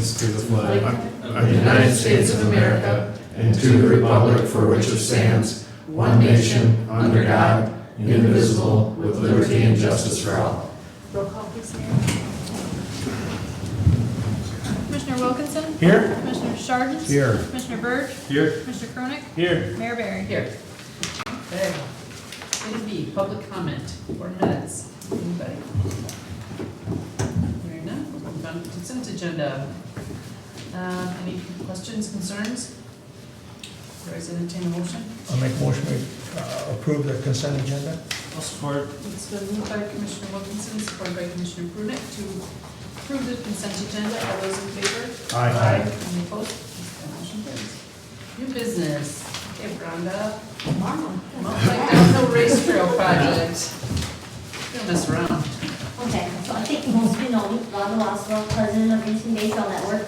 allegiance to the flag of the United States of America and to the republic for which it stands, one nation, under God, indivisible, with liberty and justice for all. Roll call, please, Mayor. Commissioner Wilkinson? Here. Commissioner Chardon? Here. Commissioner Bird? Here. Commissioner Kronick? Here. Mayor Barry? Here. Okay. Item B, public comment, 4 minutes. Anybody? Hearing none, we'll move on to consent agenda. Any questions, concerns? Rise and entertain a motion. I'll make a motion to approve the consent agenda. I'll support. It's been moved by Commissioner Wilkinson, supported by Commissioner Prunick to approve the consent agenda. All those in favor? Aye. Any opposed? The motion carries. New business. Okay, Rhonda. Multi-downhill race trail project. Don't mess around. Okay, so I think most of you know me, Rhonda Waswell, president of Houston Baseball Network.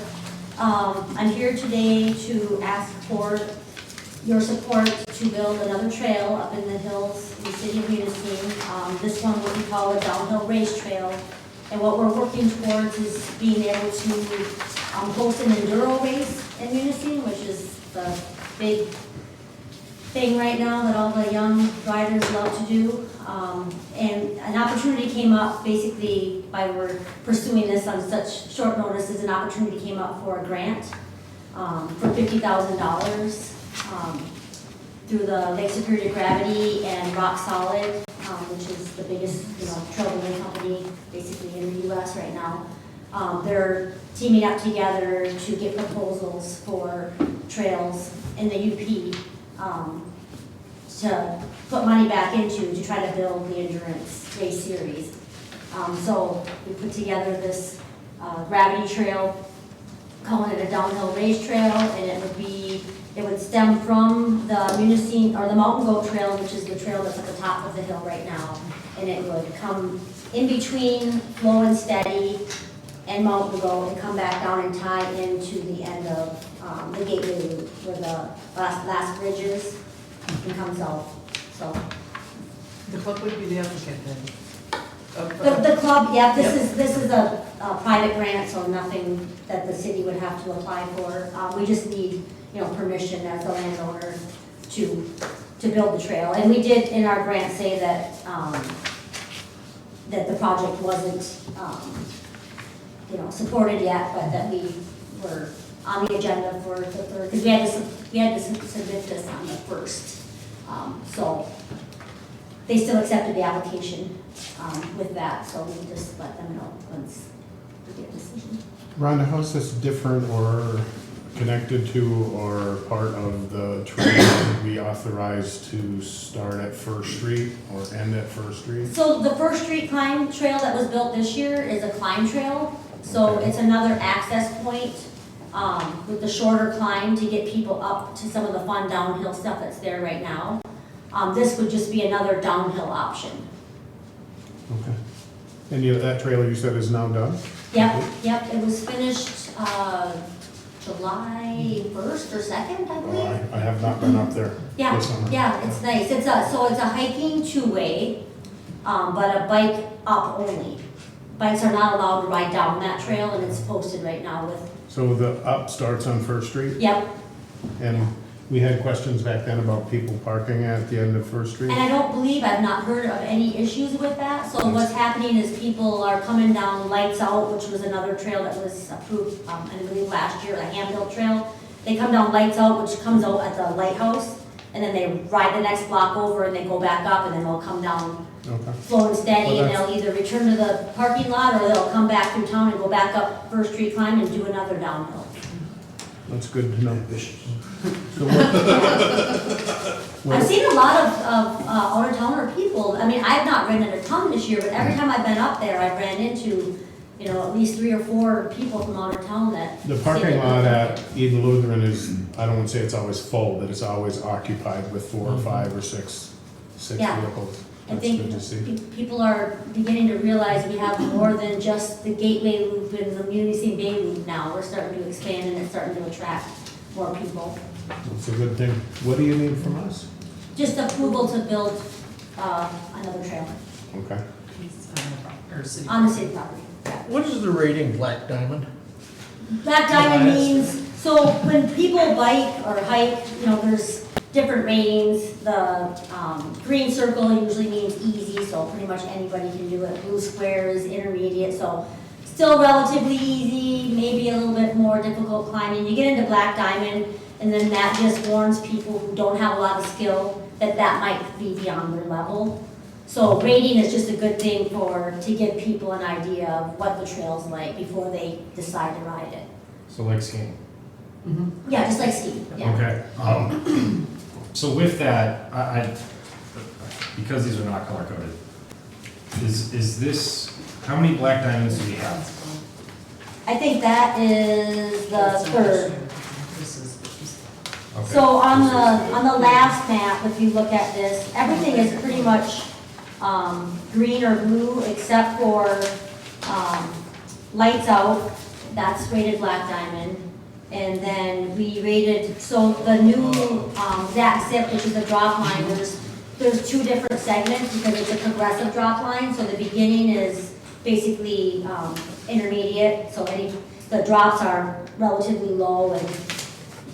I'm here today to ask for your support to build another trail up in the hills in the city of Munising. This one will be called a downhill race trail. And what we're working towards is being able to host an enduro race in Munising, which is the big thing right now that all the young riders love to do. And an opportunity came up, basically, by we're pursuing this on such short notice, is an opportunity came up for a grant for $50,000 through the Lake Superior Gravity and Rock Solid, which is the biggest, trail building company basically in the U.S. right now. They're teaming up together to get proposals for trails in the UP to put money back into to try to build the endurance race series. So we put together this gravity trail, calling it a downhill race trail, and it would stem from the Munising, or the Mountain Goat Trail, which is the trail that's at the top of the hill right now, and it would come in between Flow and Steady and Mountain Goat and come back down and tie into the end of the Gateway Loop where the last bridge is and comes out. So The club would be the applicant then? the club, yeah, this is a private grant, so nothing that the city would have to apply for. We just need, permission as the landowner to build the trail. And we did in our grant say that, that the project wasn't, supported yet, but that we were on the agenda for the third, because we had to submit this on the 1st. So they still accepted the application with that, so we just let them know once we get a decision. Rhonda, how is this different or connected to or part of the trail that we authorized to start at First Street or end at First Street? So the First Street Climb Trail that was built this year is a climb trail, so Okay. it's another access point with the shorter climb to get people up to some of the fun downhill stuff that's there right now. This would just be another downhill option. Okay. And that trailer you said is now done? Yep, it was finished July 1st or 2nd, I Oh, believe. I have not been up there Yeah, this summer. yeah, it's nice. It's a hiking 2-way, but a bike up only. Bikes are not allowed to ride down that trail, and it's posted right now with, So the up starts on First Street? yep. And we had questions back then about people parking at the end of First Street? And I don't believe, I've not heard of any issues with that. So what's happening is people are coming down Lights Out, which was another trail that was approved, I believe last year, the Hamhill Trail. They come down Lights Out, which comes out at the lighthouse, and then they ride the next block over and they go back up, and then they'll come down Okay. Flow and Steady, Well, and they'll either return to the parking lot, or they'll come back through town and go back up First Street Climb and do another downhill. That's good to know. So I've seen a lot of out-of-towner people. I mean, I've not ridden a ton this year, but every time I've been up there, I've ran into, at least 3 or 4 people from out of town that. the say parking that- lot at Eden Lutheran is, I don't want to say it's always full, but it's always occupied with 4 or 5 or 6 Yeah. vehicles. I That's think good to see. people are beginning to realize we have more than just the Gateway Loop and the Munising Bay Loop now. We're starting to expand and it's starting to attract more people. That's a good thing. What do you need from us? Just approval to build another trail Okay. Or city. on the city property. Yeah. What is the rating, Black Diamond? Black diamond means, so when people bike or hike, there's different ratings. The green circle usually means easy, so pretty much anybody can do it. Blue square is intermediate, so still relatively easy, maybe a little bit more difficult climbing. You get into black diamond, and then that just warns people who don't have a lot of skill that that might be beyond their level. So rating is just a good thing to give people an idea of what the trail's like before they decide to ride it. So like skiing. Yeah, just like skiing, yeah. Okay. So with that, because these are not color coded, is this, how many black diamonds do we have? I think that is the third. This is. Okay. So on the last map, if you look at this, everything is pretty much green or blue except for lights out, that's rated black diamond. And then we rated, so the new Zach Zip, which is a drop line, there's two different segments because it's a progressive drop line. So the beginning is basically intermediate, so the drops are relatively low and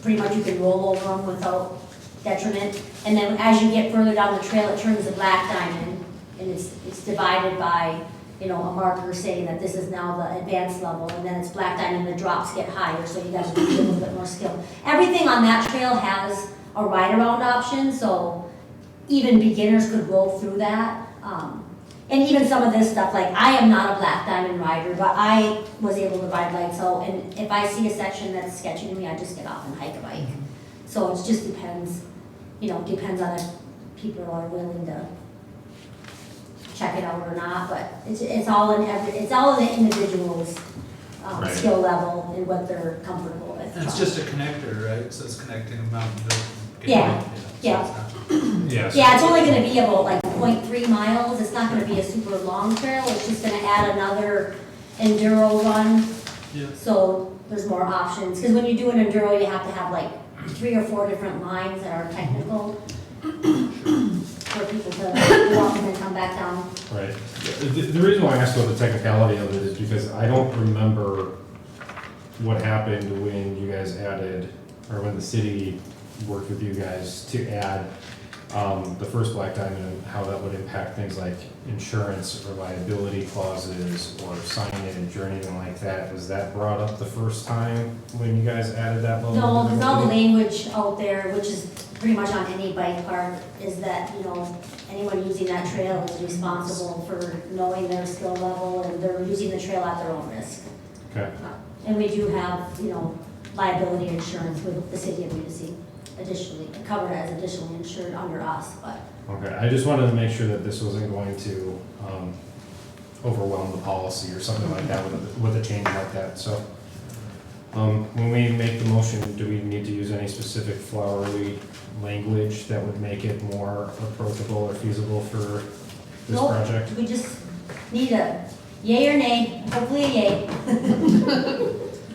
pretty much you can roll over them without detriment. And then as you get further down the trail, it turns to black diamond, and it's divided by, a marker saying that this is now the advanced level, and then it's black diamond, the drops get higher, so you guys need a little bit more skill. Everything on that trail has a ride-around option, so even beginners could roll through that. And even some of this stuff, like I am not a black diamond rider, but I was able to ride lights out, and if I see a section that's sketchy to me, I just get off and hike a bike. So it just depends, depends on if people are willing to check it out or not, but it's all in the individual's Right. skill level and what they're comfortable with. And it's just a connector, right? So it's connecting a mountain to. Yeah, So yeah. it's not- Yes. Yeah, it's only gonna be about like 0.3 miles, it's not gonna be a super long trail, it's just gonna add another enduro run. Yeah. So there's more options, because when you do an enduro, you have to have like 3 or 4 different lines that are technical for people to walk and then come back down. Right. The reason why I asked about the technicality of it is because I don't remember what happened when you guys added, or when the city worked with you guys to add the first black diamond, and how that would impact things like insurance or liability clauses or signage or anything like that. Was that brought up the first time when you guys added that level? No, of because all the difficulty? language out there, which is pretty much on any bike park, is that, anyone using that trail is responsible for knowing their skill level, and they're using the trail at their own risk. Okay. And we do have, liability insurance with the city of Munising, additionally, covered as additionally insured under us, but. Okay, I just wanted to make sure that this wasn't going to overwhelm the policy or something like that with a change like that, so. When we make the motion, do we need to use any specific flowery language that would make it more approachable or feasible for this Nope, project? we just need a yay or nay, hopefully a yay.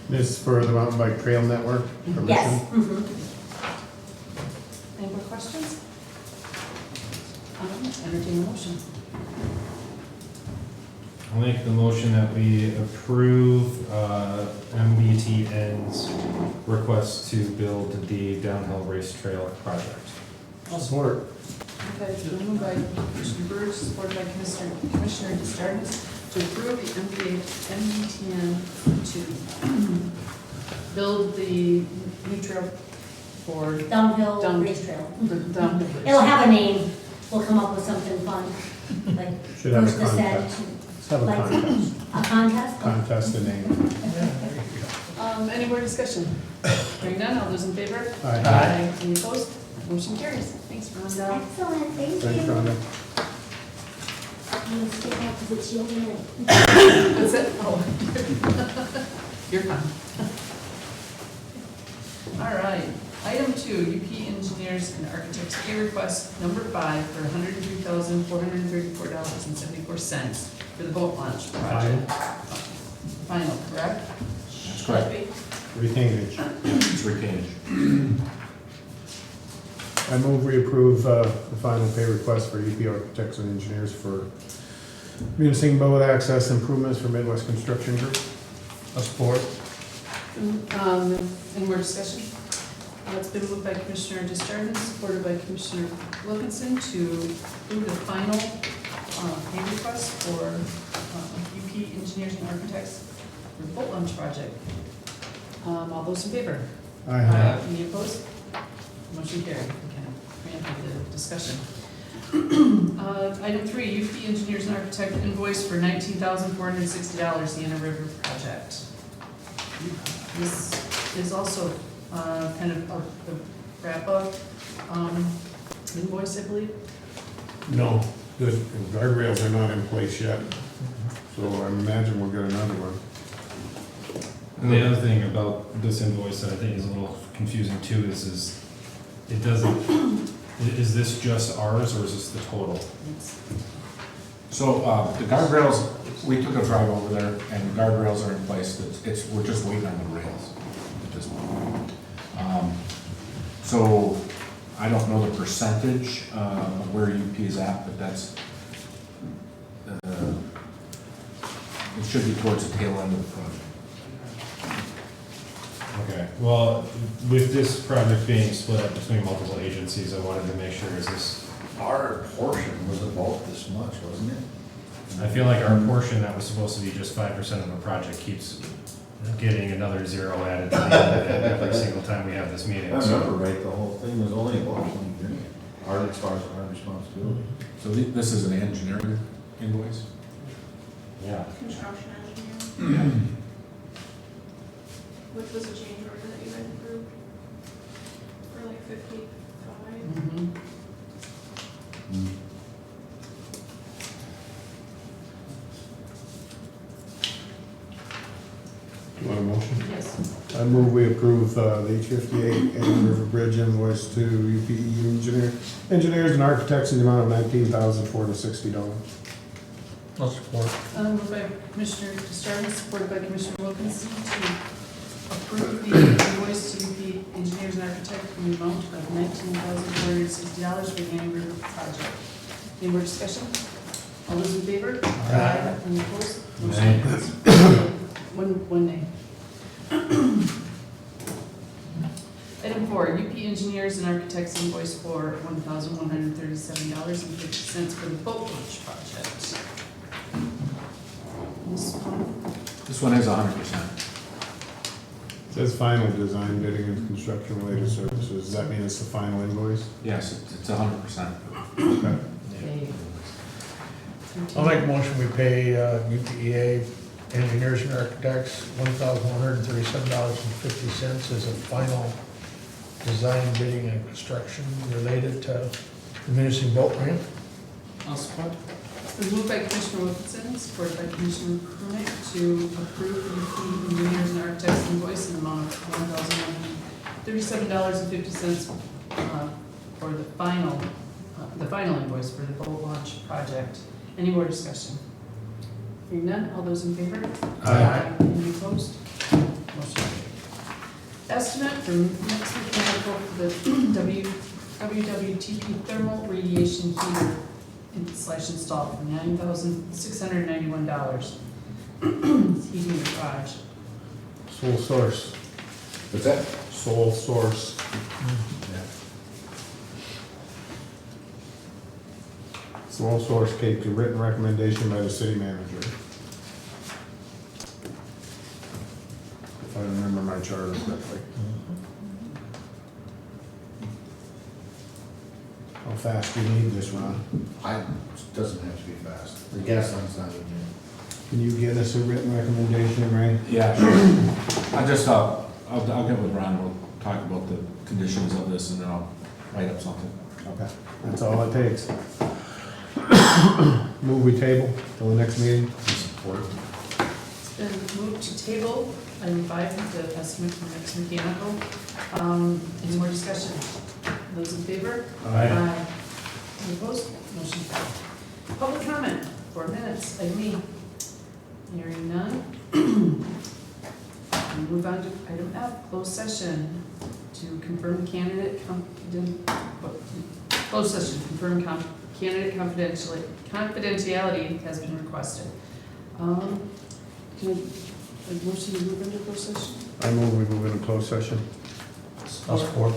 This is for the Mountain Bike Trail Network permission? Yes. Mhm. Any more questions? Entertain the motion. I'll make the motion that we approve MBTN's request to build the downhill race trail project. Support. Okay, it's been moved by Commissioner Birch, supported by Commissioner DeSarnes, to approve the MBTN to build the new trail for Downhill Down- race trail. the downhill race. It'll have a name, we'll come up with something fun, like Should have a first descent. contest. Let's have a Like- contest. A contest? Contest the name. Any more discussion? Hearing none, all those in favor? Aye. Any opposed? Motion carries. Thanks, Rhonda. Excellent, thank you. Thanks, Rhonda. I'm gonna skip that because it's your minute. That's it? Oh. You're fine. All right. Item 2, UP Engineers and Architects pay request number 5 for $103,434.74 for the boat launch project. Final, correct? That's correct. Retainage. It's retainage. I move we approve the final pay request for UP Architects and Engineers for Munising Boat Access Improvements for Midwest Construction Group. A support. Any more discussion? It's been moved by Commissioner Justardens, supported by Commissioner Wilkinson to approve the final pay request for UP Engineers and Architects for the boat launch project. All those in favor? Aye. Any opposed? Motion carried. We can have the discussion. Item 3, UP Engineers and Architect invoice for $19,460, the Anna River project. This is also kind of a wrap-up invoice, I believe. No, the guardrails are not in place yet, so I imagine we'll get another one. And the other thing about this invoice that I think is a little confusing too is it doesn't, is this just ours or is this the total? So, the guardrails, we took a drive over there, and the guardrails are in place, we're just waiting on the rails at this point. So, I don't know the percentage, of where UP is at, but that's, it should be towards the tail end of the project. Okay, well, with this project being split up between multiple agencies, I wanted to make sure, is this, Our portion was about this much, wasn't it? I feel like our portion that was supposed to be just 5% of the project keeps getting another zero added to the end of it every single time we have this meeting. If I So, remember right, the whole thing was only about 20 grand, our, as far as our responsibility. So this is an engineering invoice? yeah. Construction engineer. Which was a change order that you guys approved for like 55. Mhm. You want a motion? Yes. I move we approve the H-58 and River Bridge invoice to UPE engineers and architects in the amount of $19,460. I'll support. Moved by Commissioner Justardens, supported by Commissioner Wilkinson to approve the invoice to the engineers and architect in the amount of $19,460 for the Annie River project. Any more discussion? All those in favor? Aye. Any opposed? Motion carries. One nay. Item 4, UP Engineers and Architects invoice for $1,137.50 for the boat launch project. This one is 100%. Says final design, bidding and construction related services. Does that mean it's the final invoice? Yes, it's 100%. Okay. Okay. I'll make a motion, we pay UPEA engineers and architects $1,137.50 as a final design, bidding, and construction related to the municipal boat ramp. I'll support. It's been moved by Commissioner Wilkinson, supported by Commissioner Krunick to approve the engineers and architects invoice in the amount of $1,137.50 for the final invoice for the boat launch project. Any more discussion? Hearing none, all those in favor? Aye. Any opposed? Motion carried. Estimate for next mechanical for the WWTP thermal radiation heater /install for $9,691. Heating the garage. Sole source. What's that? Sole source. Sole source came to written recommendation by the city manager. If I remember my charter correctly. How fast do you need this, Ron? It doesn't have to be fast. The gas line's not in there. Can you get us a written recommendation, Ray? Yeah, sure. I'll get with Ron, we'll talk about the conditions of this, and then I'll write up something. Okay. That's all it takes. Move we table till the next meeting. Support. It's been moved to table item 5, the estimate for next mechanical. Any more discussion? Those in favor? Aye. Any opposed? Motion carried. Public comment, 4 minutes, item E. Hearing none. We move on to item F, closed session to confirm candidate closed session, confirm candidate confidentiality has been requested. Can A motion to move into closed session? I move we move into closed session. I'll support.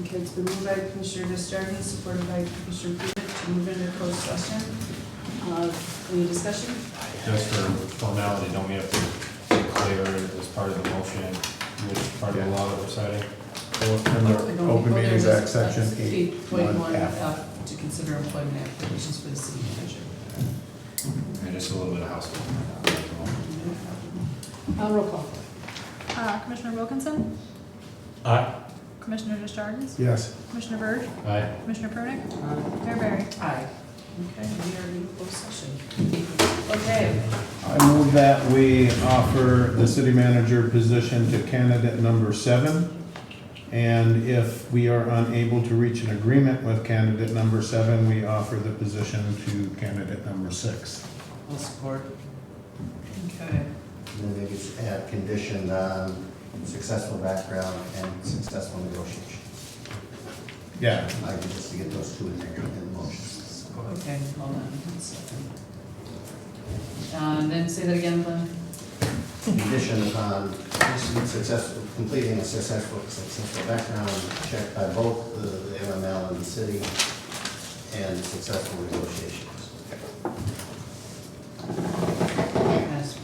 Okay, it's been moved by Commissioner Justardens, supported by Commissioner Prunick to move into closed session. Any discussion? Just for formality, don't we have to declare as part of the motion which part of the law that we're citing? Under Open Meetings Act, Section 8.1 8.1F. F, to consider employment applications for the city manager. And just a little bit of housekeeping. Roll call. Commissioner Wilkinson? Aye. Commissioner Justardens? Yes. Commissioner Bird? Aye. Commissioner Prunick? Mayor Barry? Aye. Okay, we are in closed session. Okay, I move that we offer the city manager position to candidate number 7. And if we are unable to reach an agreement with candidate number 7, we offer the position to candidate number 6. I'll support. Okay, And then maybe add condition on successful background and successful negotiation. Yeah. I can just to get those two in there in the motion. okay, hold on one second. And then say that again, Glenn. Condition on completing a successful background check by both the MML and the city and successful negotiations. Yes.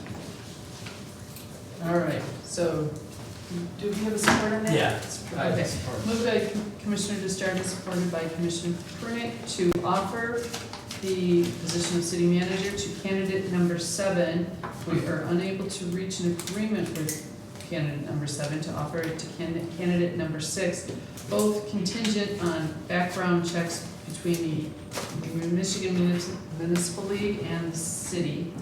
All right, so do we have a support on that? Yeah. Okay. Moved by Commissioner Justardens, supported by Commissioner Prunick, to offer the position of city manager to candidate number 7. We are unable to reach an agreement with candidate number 7 to offer it to candidate number 6, both contingent on background checks between the Michigan Municipal League and the city,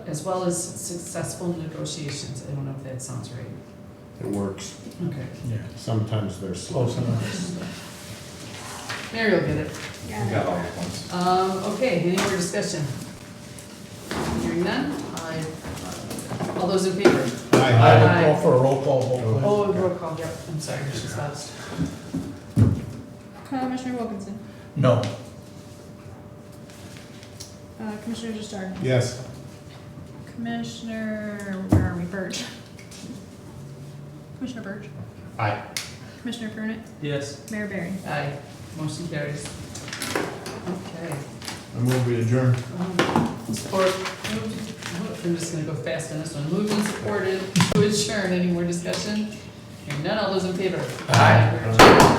as well as successful negotiations. I don't know if that sounds right. It works. Okay. Yeah. Sometimes they're slow. Close enough. Mary will get it. We got all the points. Okay, any more discussion? Hearing none, all those in favor? Aye. I would call for a roll call vote, please. Oh, roll call, yep, I'm sorry, she's lost. Commissioner Wilkinson? No. Commissioner Justardens? Yes. Commissioner, where are we, Birch? Commissioner Birch? Aye. Commissioner Prunick? Yes. Mayor Barry? Aye, motion carries. Okay. I move we adjourn. Support, I'm just gonna go fast on this one. Moved and supported to adjourn. Any more discussion? Hearing none, all those in favor? Aye. We're adjourned.